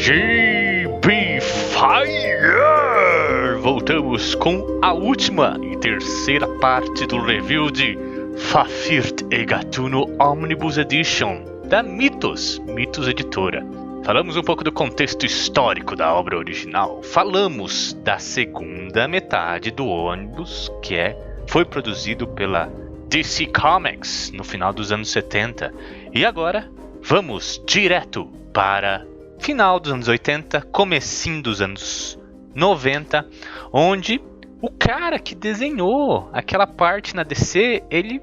GB Fire! Voltamos com a última e terceira parte do review de Fafhrd e Gatuno Omnibus Edition da Mythos Editora. Falamos um pouco do contexto histórico da obra original. Falamos da segunda metade do ônibus, que foi produzido pela DC Comics no final dos anos 70. E agora vamos direto para final dos anos 80, comecinho dos anos 90, onde o cara que desenhou aquela parte na DC, ele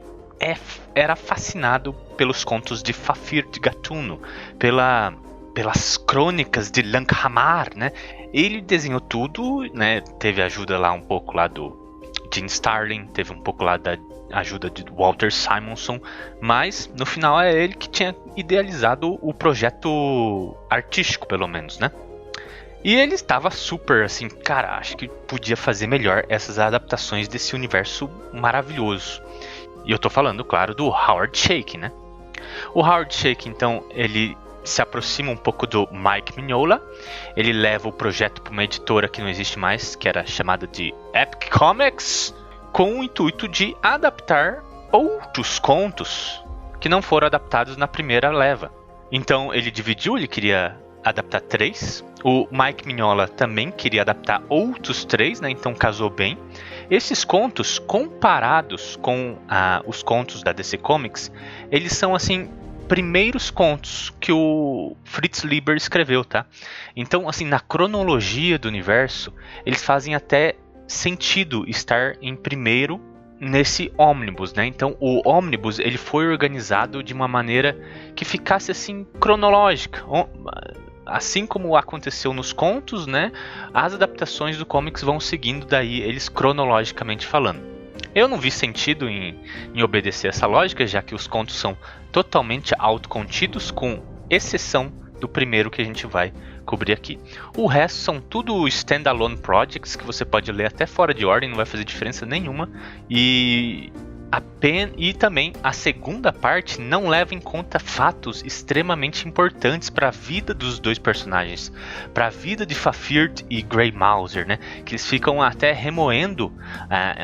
era fascinado pelos contos de Fafhrd Gatuno, pelas crônicas de Lankhmar, né? Ele desenhou tudo, né? Teve ajuda lá um pouco lá do Jim Starlin, teve um pouco lá da ajuda de Walter Simonson, mas no final é ele que tinha idealizado o projeto artístico, pelo menos, né? E ele estava super assim, cara, acho que podia fazer melhor essas adaptações desse universo maravilhoso. E eu tô falando, claro, do Howard Chaykin, né? O Howard Chaykin, então, ele se aproxima um pouco do Mike Mignola. Ele leva o projeto para uma editora que não existe mais, que era chamada de Epic Comics, com o intuito de adaptar outros contos que não foram adaptados na primeira leva. Então ele dividiu, ele queria adaptar 3. O Mike Mignola também queria adaptar outros 3, né? Então casou bem. Esses contos, comparados com os contos da DC Comics, eles são assim primeiros contos que o Fritz Leiber escreveu, tá? Então, assim, na cronologia do universo, eles fazem até sentido estar em primeiro nesse ônibus, né? Então, o ônibus ele foi organizado de uma maneira que ficasse assim cronológica, assim como aconteceu nos contos, né? As adaptações do comics vão seguindo daí eles cronologicamente falando. Eu não vi sentido em obedecer essa lógica, já que os contos são totalmente autocontidos, com exceção do primeiro que a gente vai cobrir aqui. O resto são tudo standalone projects que você pode ler até fora de ordem, não vai fazer diferença nenhuma. E também a segunda parte não leva em conta fatos extremamente importantes para a vida dos dois personagens, para a vida de Fafhrd e Grey Mouser, né? Que eles ficam até remoendo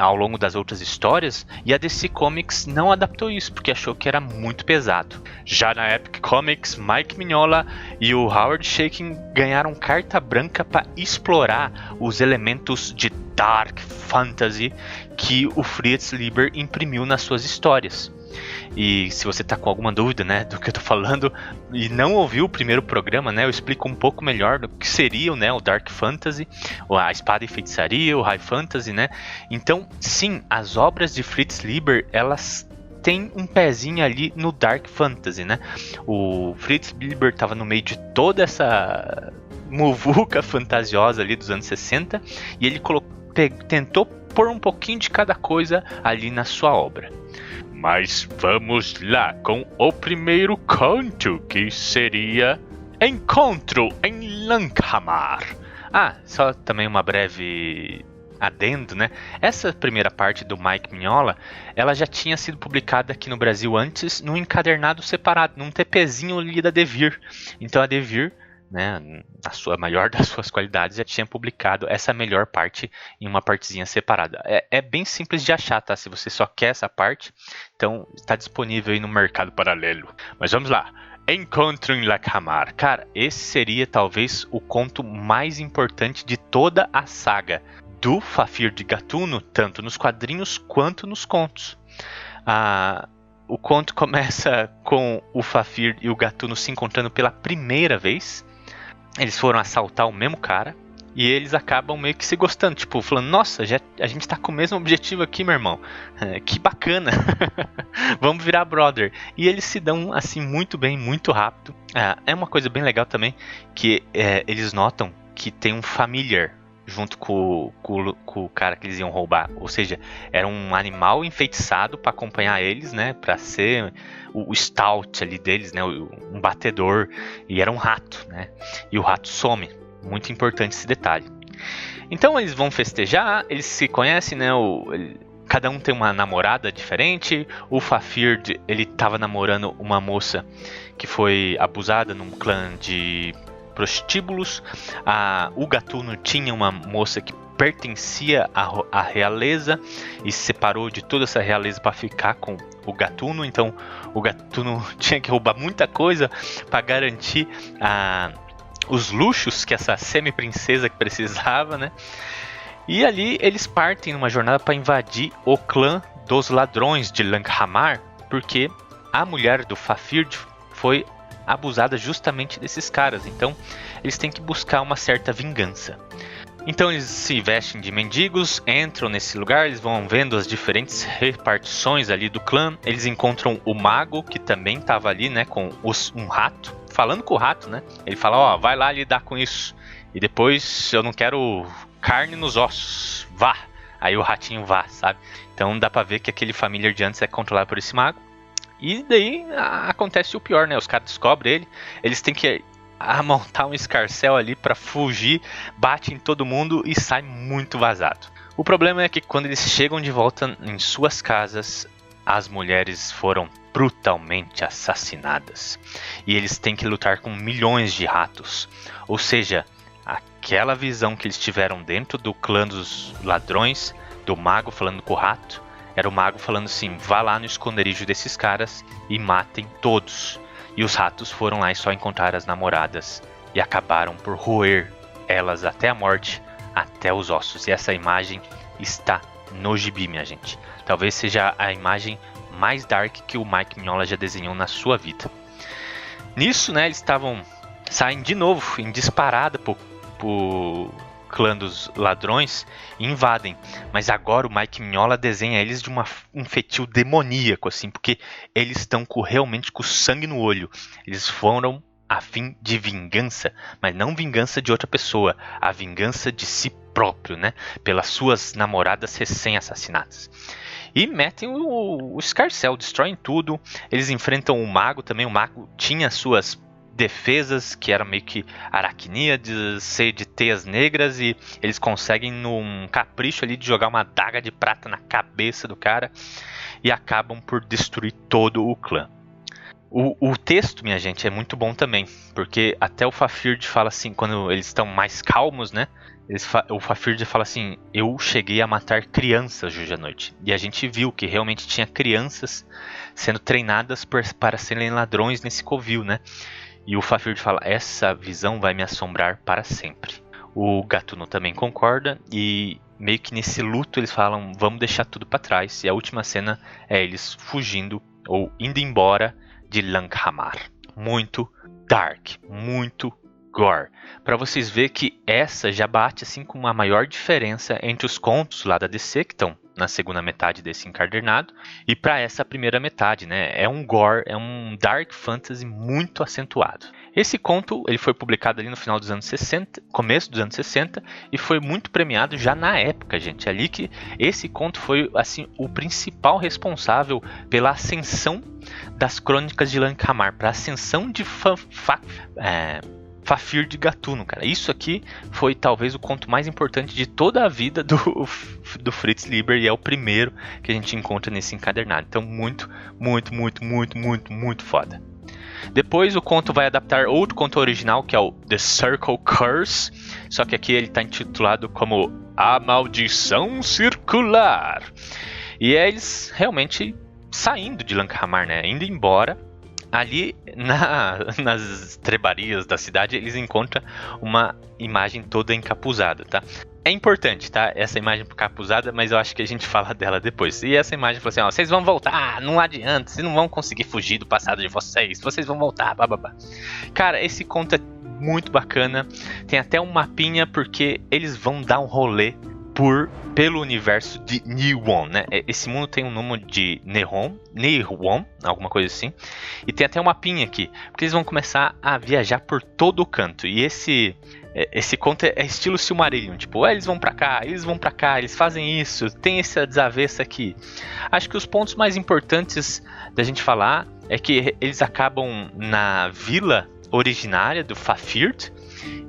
ao longo das outras histórias, e a DC Comics não adaptou isso porque achou que era muito pesado. Já na Epic Comics, Mike Mignola e o Howard Chaykin ganharam carta branca para explorar os elementos de Dark Fantasy que o Fritz Leiber imprimiu nas suas histórias. E se você está com alguma dúvida, né, do que eu tô falando e não ouviu o primeiro programa, né, eu explico um pouco melhor do que seria, né, o Dark Fantasy, a Espada e Feitiçaria, o High Fantasy, né? Então, sim, as obras de Fritz Leiber, elas têm um pezinho ali no Dark Fantasy, né? O Fritz Leiber estava no meio de toda essa muvuca fantasiosa ali dos anos 60 e ele tentou pôr um pouquinho de cada coisa ali na sua obra. Mas vamos lá com o primeiro conto, que seria Encontro em Lankhmar. Só também uma breve adendo, né? Essa primeira parte do Mike Mignola, ela já tinha sido publicada aqui no Brasil antes, num encadernado separado, num TPzinho ali da Devir. Então a Devir, né, a maior das suas qualidades, já tinha publicado essa melhor parte em uma partezinha separada. É bem simples de achar, tá? Se você só quer essa parte, então está disponível aí no mercado paralelo. Mas vamos lá. Encontro em Lankhmar. Cara, esse seria talvez o conto mais importante de toda a saga do Fafhrd Gatuno, tanto nos quadrinhos quanto nos contos. O conto começa com o Fafhrd e o Gatuno se encontrando pela primeira vez. Eles foram assaltar o mesmo cara e eles acabam meio que se gostando, tipo, falando, nossa, a gente tá com o mesmo objetivo aqui, meu irmão, que bacana, vamos virar brother. E eles se dão assim muito bem, muito rápido. É uma coisa bem legal também, que eles notam que tem um familiar junto com o cara que eles iam roubar, ou seja, era um animal enfeitiçado para acompanhar eles, né, para ser o stout ali deles, né, um batedor, e era um rato, né, e o rato some, muito importante esse detalhe. Então eles vão festejar, eles se conhecem, né, cada um tem uma namorada diferente. O Fafhrd, ele estava namorando uma moça que foi abusada num clã de prostíbulos. O Gatuno tinha uma moça que pertencia à realeza e se separou de toda essa realeza para ficar com o Gatuno. Então o Gatuno tinha que roubar muita coisa para garantir os luxos que essa semi-princesa que precisava, né? E ali eles partem numa jornada para invadir o clã dos ladrões de Lanhamar, porque a mulher do Fafhrd foi abusada justamente desses caras. Então eles têm que buscar uma certa vingança. Então eles se vestem de mendigos, entram nesse lugar, eles vão vendo as diferentes repartições ali do clã. Eles encontram o mago, que também estava ali, né, com um rato, falando com o rato, né? Ele fala, ó, vai lá lidar com isso. E depois eu não quero carne nos ossos, vá. Aí o ratinho vá, sabe? Então dá pra ver que aquele familiar de antes é controlado por esse mago. E daí acontece o pior, né? Os caras descobrem ele, eles têm que montar um escarcéu ali pra fugir, bate em todo mundo e sai muito vazado. O problema é que quando eles chegam de volta em suas casas, as mulheres foram brutalmente assassinadas. E eles têm que lutar com milhões de ratos. Ou seja, aquela visão que eles tiveram dentro do clã dos ladrões, do mago falando com o rato, era o mago falando assim, vá lá no esconderijo desses caras e matem todos. E os ratos foram lá e só encontraram as namoradas e acabaram por roer elas até a morte, até os ossos. E essa imagem está no gibi, minha gente. Talvez seja a imagem mais dark que o Mike Mignola já desenhou na sua vida. Nisso, né, eles saem de novo em disparada pro clã dos ladrões e invadem. Mas agora o Mike Mignola desenha eles de um feitio demoníaco, assim, porque eles estão realmente com sangue no olho. Eles foram a fim de vingança, mas não vingança de outra pessoa, a vingança de si próprio, né? Pelas suas namoradas recém-assassinadas. E metem o escarcéu, destroem tudo. Eles enfrentam o mago também. O mago tinha suas defesas, que era meio que aracnídeos, ser de teias negras, e eles conseguem num capricho ali de jogar uma adaga de prata na cabeça do cara e acabam por destruir todo o clã. O texto, minha gente, é muito bom também, porque até o Fafhrd fala assim, quando eles estão mais calmos, né? O Fafhrd fala assim, eu cheguei a matar crianças hoje à noite. E a gente viu que realmente tinha crianças sendo treinadas para serem ladrões nesse covil, né? E o Fafhrd fala, essa visão vai me assombrar para sempre. O Gatuno também concorda e meio que nesse luto eles falam, vamos deixar tudo para trás. E a última cena é eles fugindo ou indo embora de Lanhamar. Muito dark, muito gore. Para vocês verem que essa já bate assim com uma maior diferença entre os contos lá da DC, que estão na segunda metade desse encadernado, e para essa primeira metade, né? É um gore, é um dark fantasy muito acentuado. Esse conto ele foi publicado ali no final dos anos 60, começo dos anos 60, e foi muito premiado já na época, gente. Ali que esse conto foi assim o principal responsável pela ascensão das crônicas de Lanhamar, para a ascensão de Fafhrd Gatuno, cara. Isso aqui foi talvez o conto mais importante de toda a vida do Fritz Leiber e é o primeiro que a gente encontra nesse encadernado. Então muito foda. Depois o conto vai adaptar outro conto original que é o The Circle Curse, só que aqui ele está intitulado como A Maldição Circular. E é eles realmente saindo de Lanhamar, né? Indo embora. Ali nas trebarias da cidade eles encontram uma imagem toda encapuzada, tá? É importante, tá? Essa imagem encapuzada, mas eu acho que a gente fala dela depois. E essa imagem fala assim, ó, vocês vão voltar, não adianta, vocês não vão conseguir fugir do passado de vocês vão voltar, bababá. Cara, esse conto é muito bacana, tem até um mapinha porque eles vão dar um rolê pelo universo de Nihon, né? Esse mundo tem um nome de Nihon, alguma coisa assim. E tem até um mapinha aqui, porque eles vão começar a viajar por todo o canto. E esse conto é estilo Silmarillion, tipo, eles vão pra cá, eles fazem isso, tem essa desavença aqui. Acho que os pontos mais importantes da gente falar é que eles acabam na vila originária do Fafhrd.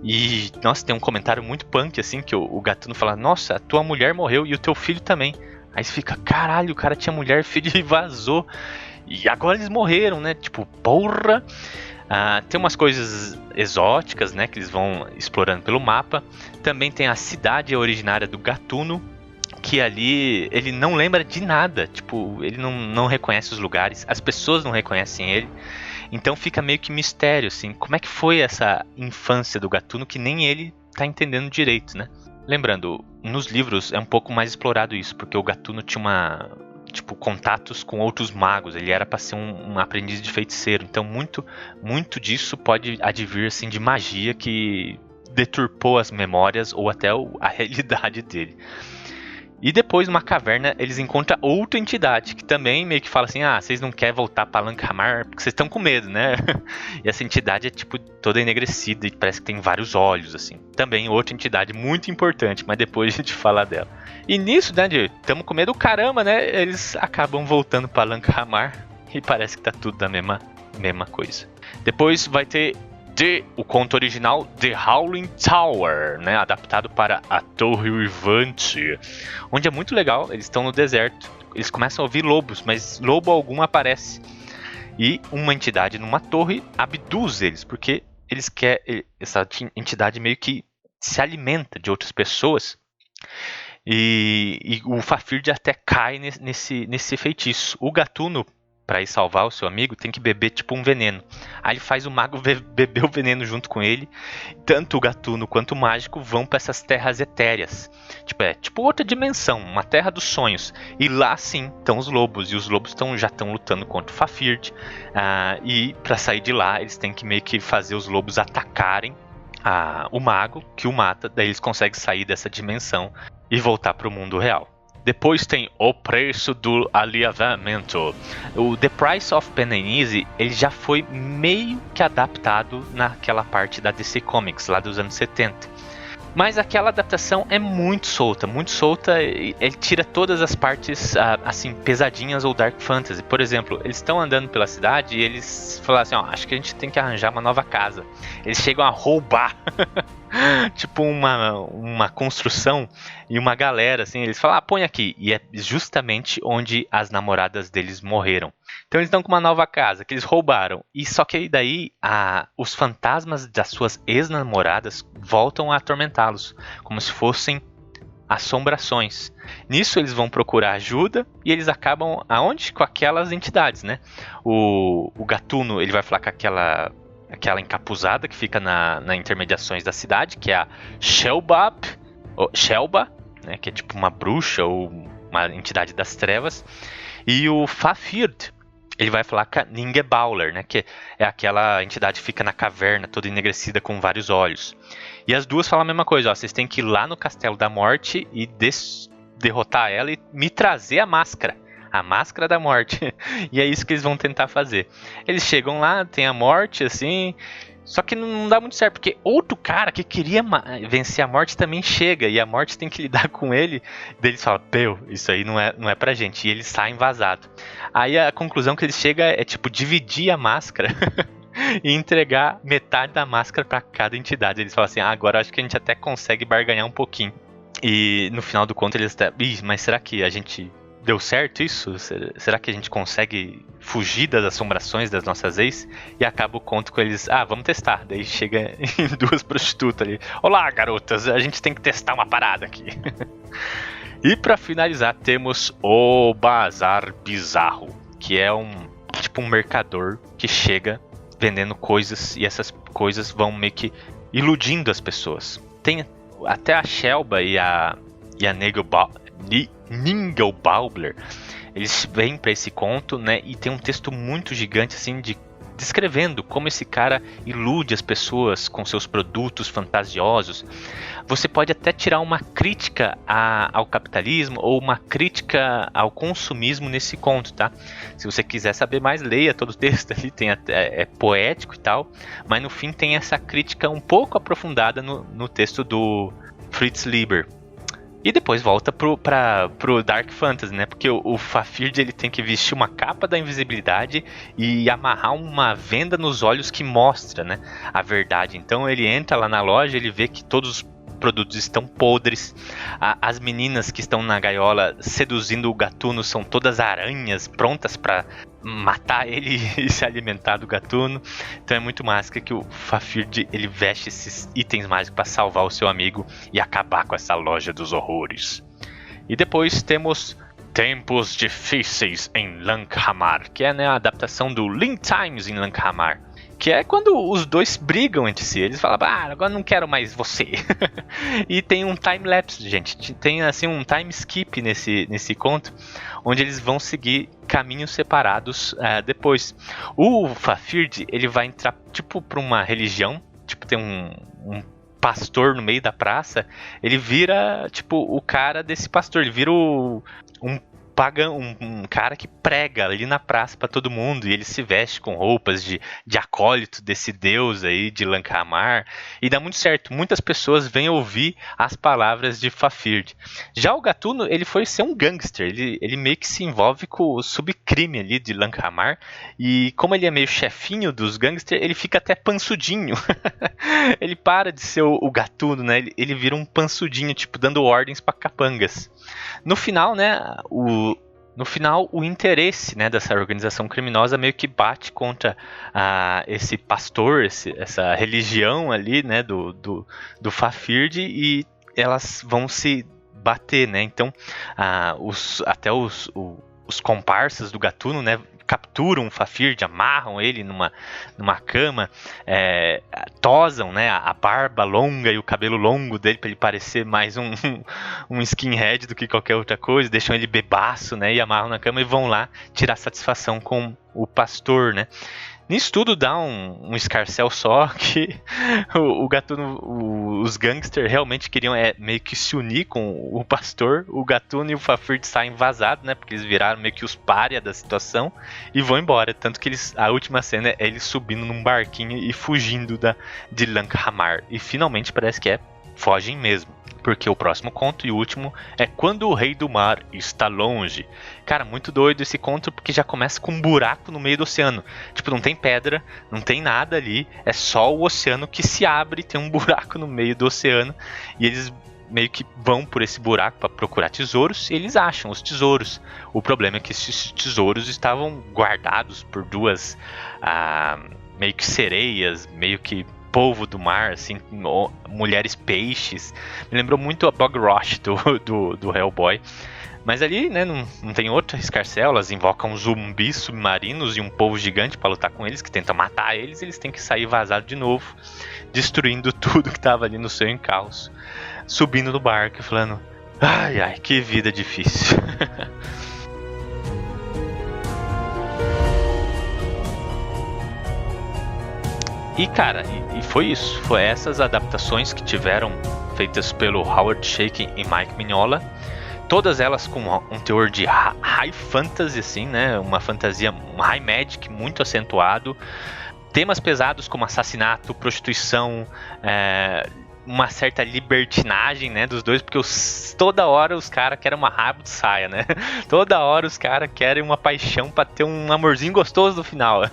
E, nossa, tem um comentário muito punk, assim, que o Gatuno fala, nossa, a tua mulher morreu e o teu filho também. Aí você fica, caralho, o cara tinha mulher, filho e vazou. E agora eles morreram, né? Tipo, porra. Tem umas coisas exóticas, né, que eles vão explorando pelo mapa. Também tem a cidade originária do Gatuno, que ali ele não lembra de nada. Tipo, ele não reconhece os lugares, as pessoas não reconhecem ele. Então fica meio que mistério, assim, como é que foi essa infância do Gatuno que nem ele tá entendendo direito, né? Lembrando, nos livros é um pouco mais explorado isso, porque o Gatuno tinha contatos com outros magos, ele era para ser um aprendiz de feiticeiro, então muito disso pode advir assim, de magia que deturpou as memórias ou até a realidade dele. E depois, numa caverna, eles encontram outra entidade, que também meio que fala assim, vocês não querem voltar pra Lankamar porque vocês estão com medo, né? E essa entidade é, tipo, toda enegrecida e parece que tem vários olhos, assim. Também outra entidade muito importante, mas depois a gente fala dela. E nisso, né, estamos com medo do caramba, né? Eles acabam voltando pra Lankamar e parece que tá tudo da mesma coisa. Depois vai ter o conto original The Howling Tower, né, adaptado para A Torre Uivante, onde é muito legal. Eles estão no deserto, eles começam a ouvir lobos, mas lobo algum aparece e uma entidade numa torre abduz eles, porque eles querem, essa entidade meio que se alimenta de outras pessoas e o Fafhrd até cai nesse feitiço. O Gatuno, para ir salvar o seu amigo, tem que beber tipo um veneno. Aí ele faz o mago beber o veneno junto com ele. Tanto o Gatuno quanto o mágico vão para essas terras etéreas. Tipo outra dimensão, uma terra dos sonhos. E lá sim estão os lobos. E os lobos já estão lutando contra o Fafhrd. E para sair de lá, eles têm que meio que fazer os lobos atacarem o mago, que o mata. Daí eles conseguem sair dessa dimensão e voltar para o mundo real. Depois tem O Preço do Alinhamento. O The Price of Pen and Easy, ele já foi meio que adaptado naquela parte da DC Comics, lá dos anos 70. Mas aquela adaptação é muito solta, ele tira todas as partes assim, pesadinhas ou dark fantasy. Por exemplo, eles estão andando pela cidade e eles falam assim, acho que a gente tem que arranjar uma nova casa. Eles chegam a roubar tipo uma construção e uma galera, assim, eles falam, põe aqui. E é justamente onde as namoradas deles morreram. Então eles estão com uma nova casa que eles roubaram. E só que daí os fantasmas das suas ex-namoradas voltam a atormentá-los, como se fossem assombrações. Nisso eles vão procurar ajuda e eles acabam aonde? Com aquelas entidades, né? O Gatuno, ele vai falar com aquela encapuzada que fica na intermediações da cidade, que é a Shelba, né, que é tipo uma bruxa ou uma entidade das trevas. E o Fafhrd, ele vai falar com a Ningebauler, né, que é aquela entidade que fica na caverna, toda enegrecida com vários olhos. E as duas falam a mesma coisa, vocês têm que ir lá no Castelo da Morte e derrotar ela e me trazer a máscara da morte. E é isso que eles vão tentar fazer. Eles chegam lá, tem a morte, assim, só que não dá muito certo, porque outro cara que queria vencer a morte também chega, e a morte tem que lidar com ele. Daí eles falam, isso aí não é pra gente. E eles saem vazados. Aí a conclusão que eles chegam é tipo dividir a máscara e entregar metade da máscara pra cada entidade. Eles falam assim, agora acho que a gente até consegue barganhar um pouquinho. E no final do conto eles até, mas será que a gente deu certo isso? Será que a gente consegue fugir das assombrações das nossas ex? E acaba o conto com eles, vamos testar. Daí chega em duas prostitutas ali. Olá, garotas, a gente tem que testar uma parada aqui. E pra finalizar, temos o Bazar Bizarro, que é um mercador que chega vendendo coisas e essas coisas vão meio que iludindo as pessoas. Tem até a Shelba e a Ningelbaubler, eles vêm para esse conto, né, e tem um texto muito gigante assim descrevendo como esse cara ilude as pessoas com seus produtos fantasiosos. Você pode até tirar uma crítica ao capitalismo ou uma crítica ao consumismo nesse conto, tá? Se você quiser saber mais, leia todo o texto ali, é poético e tal, mas no fim tem essa crítica um pouco aprofundada no texto do Fritz Leiber. E depois volta pro Dark Fantasy, né? Porque o Fafhrd, ele tem que vestir uma capa da invisibilidade e amarrar uma venda nos olhos que mostra, né, a verdade. Então ele entra lá na loja, ele vê que todos os produtos estão podres. As meninas que estão na gaiola seduzindo o gatuno são todas aranhas prontas para matar ele e se alimentar do gatuno. Então é muito máscara que o Fafhrd ele veste esses itens mágicos para salvar o seu amigo e acabar com essa loja dos horrores. E depois temos Tempos Difíceis em Lankhmar, que é, né, a adaptação do Link Times em Lankhmar, que é quando os dois brigam entre si. Eles falam, agora não quero mais você. E tem um time-lapse, gente. Tem assim um time skip nesse conto, onde eles vão seguir caminhos separados depois. O Fafhrd, ele vai entrar tipo para uma religião, tipo tem um pastor no meio da praça. Ele vira tipo o cara desse pastor, ele vira um pagão, um cara que prega ali na praça para todo mundo, e ele se veste com roupas de acólito desse deus aí de Lankhmar, e dá muito certo. Muitas pessoas vêm ouvir as palavras de Fafhrd. Já o gatuno, ele foi ser um gangster, ele meio que se envolve com o subcrime ali de Lankhmar, e como ele é meio chefinho dos gangsters, ele fica até pansudinho. Ele para de ser o gatuno, né? Ele vira um pansudinho, tipo, dando ordens para capangas. No final, né, o interesse, né, dessa organização criminosa meio que bate contra esse pastor, essa religião ali, né, do Fafhrd, e elas vão se bater, né? Então, até os comparsas do gatuno, né, capturam o Fafhrd, amarram ele numa cama, tosam, né, a barba longa e o cabelo longo dele para ele parecer mais um skinhead do que qualquer outra coisa, deixam ele bebaço, né, e amarram na cama e vão lá tirar satisfação com o pastor, né. Nisso tudo dá um escarcéu só, que o gatuno, os gangsters realmente queriam meio que se unir com o pastor. O gatuno e o Fafhrd saem vazados, né, porque eles viraram meio que os pária da situação e vão embora. Tanto que a última cena é eles subindo num barquinho e fugindo de Lankhmar. E finalmente parece que fogem mesmo. Porque o próximo conto e o último é Quando o Rei do Mar Está Longe. Cara, muito doido esse conto, porque já começa com um buraco no meio do oceano. Tipo, não tem pedra, não tem nada ali, é só o oceano que se abre, tem um buraco no meio do oceano, e eles meio que vão por esse buraco para procurar tesouros, e eles acham os tesouros. O problema é que esses tesouros estavam guardados por duas meio que sereias, meio que polvo do mar, assim, mulheres peixes. Me lembrou muito a Bog Rosh do Hellboy. Mas ali, né, não tem outro escarcéu. Elas invocam zumbis submarinos e um polvo gigante para lutar com eles, que tenta matar eles. Eles têm que sair vazados de novo, destruindo tudo que estava ali no seu encalço, subindo no barco e falando: ai, que vida difícil. E cara, e foi isso. Foi essas adaptações que tiveram, feitas pelo Howard Chaykin e Mike Mignola. Todas elas com um teor de high fantasy, assim, né? Uma fantasia, um high magic muito acentuado. Temas pesados como assassinato, prostituição, uma certa libertinagem, né, dos dois, porque toda hora os caras querem uma rabo de saia, né? Toda hora os caras querem uma paixão pra ter um amorzinho gostoso no final.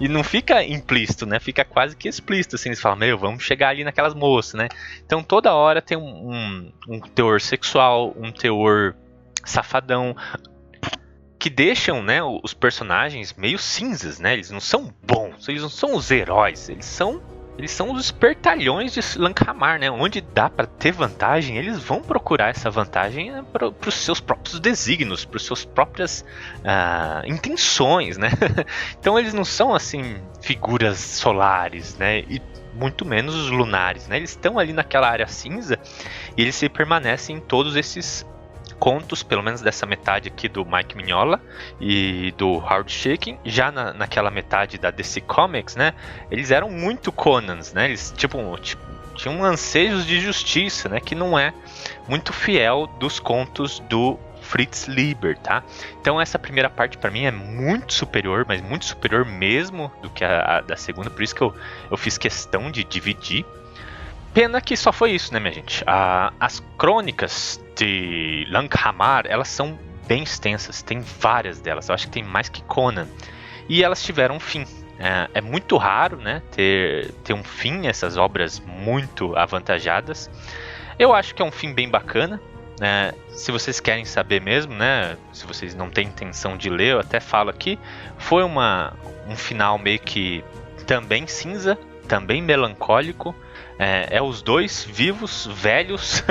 E não fica implícito, né? Fica quase que explícito, assim. Eles falam, vamos chegar ali naquelas moças, né? Então toda hora tem um teor sexual, um teor safadão, que deixam, né, os personagens meio cinzas, né? Eles não são bons, eles não são os heróis, eles são os espertalhões de Lankhmar, né? Onde dá para ter vantagem, eles vão procurar essa vantagem para os seus próprios desígnios, para as suas próprias intenções, né? Então eles não são assim figuras solares, né? E muito menos os lunares, né? Eles estão ali naquela área cinza e eles se permanecem em todos esses contos, pelo menos dessa metade aqui do Mike Mignola e do Howard Chaykin. Já naquela metade da DC Comics, né, eles eram muito Conans, né, eles tinham anseios de justiça, né, que não é muito fiel dos contos do Fritz Leiber, tá? Então essa primeira parte para mim é muito superior, mas muito superior mesmo do que a da segunda, por isso que eu fiz questão de dividir. Pena que só foi isso, né, minha gente? As crônicas de Lankhmar, elas são bem extensas, tem várias delas, eu acho que tem mais que Conan. E elas tiveram um fim. É muito raro, né, ter um fim, essas obras muito avantajadas. Eu acho que é um fim bem bacana, né? Se vocês querem saber mesmo, né, se vocês não têm intenção de ler, eu até falo aqui, foi um final meio que também cinza, também melancólico. É os dois vivos, velhos,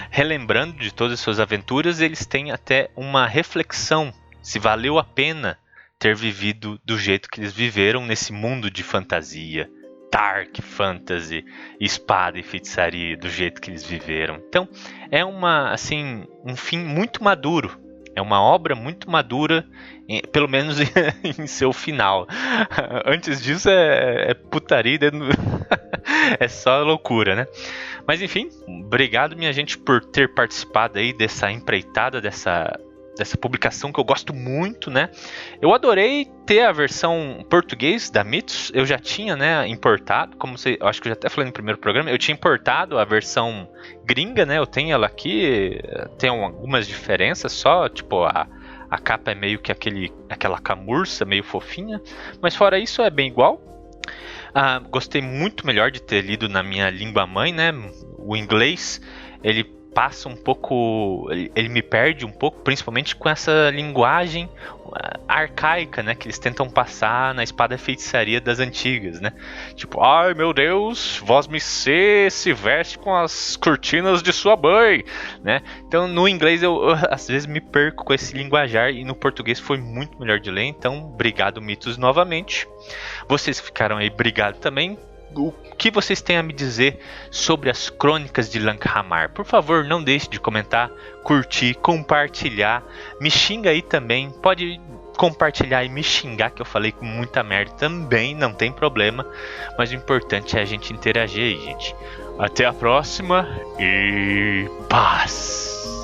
relembrando de todas as suas aventuras. Eles têm até uma reflexão se valeu a pena ter vivido do jeito que eles viveram nesse mundo de fantasia, dark fantasy, espada e feitiçaria, do jeito que eles viveram. Então é um fim muito maduro. É uma obra muito madura, pelo menos em seu final. Antes disso é putaria, é só loucura, né? Mas enfim, obrigado, minha gente, por ter participado aí dessa empreitada, dessa publicação que eu gosto muito, né? Eu adorei ter a versão português da Mitos. Eu já tinha, né, importado, eu acho que eu já até falei no primeiro programa, eu tinha importado a versão gringa, né? Eu tenho ela aqui, tem algumas diferenças só, tipo a capa é meio que aquela camurça meio fofinha, mas fora isso é bem igual. Gostei muito melhor de ter lido na minha língua mãe, né? O inglês, ele passa um pouco, ele me perde um pouco, principalmente com essa linguagem arcaica, né, que eles tentam passar na espada e feitiçaria das antigas, né? Tipo, ai meu Deus, vosmecê se veste com as cortinas de sua mãe, né? Então no inglês eu às vezes me perco com esse linguajar, e no português foi muito melhor de ler. Então obrigado, Mitos, novamente. Vocês ficaram aí, obrigado também. O que vocês têm a me dizer sobre as Crônicas de Lankhmar? Por favor, não deixe de comentar, curtir, compartilhar. Me xinga aí também. Pode compartilhar e me xingar, que eu falei com muita merda também, não tem problema. Mas o importante é a gente interagir aí, gente. Até a próxima e paz!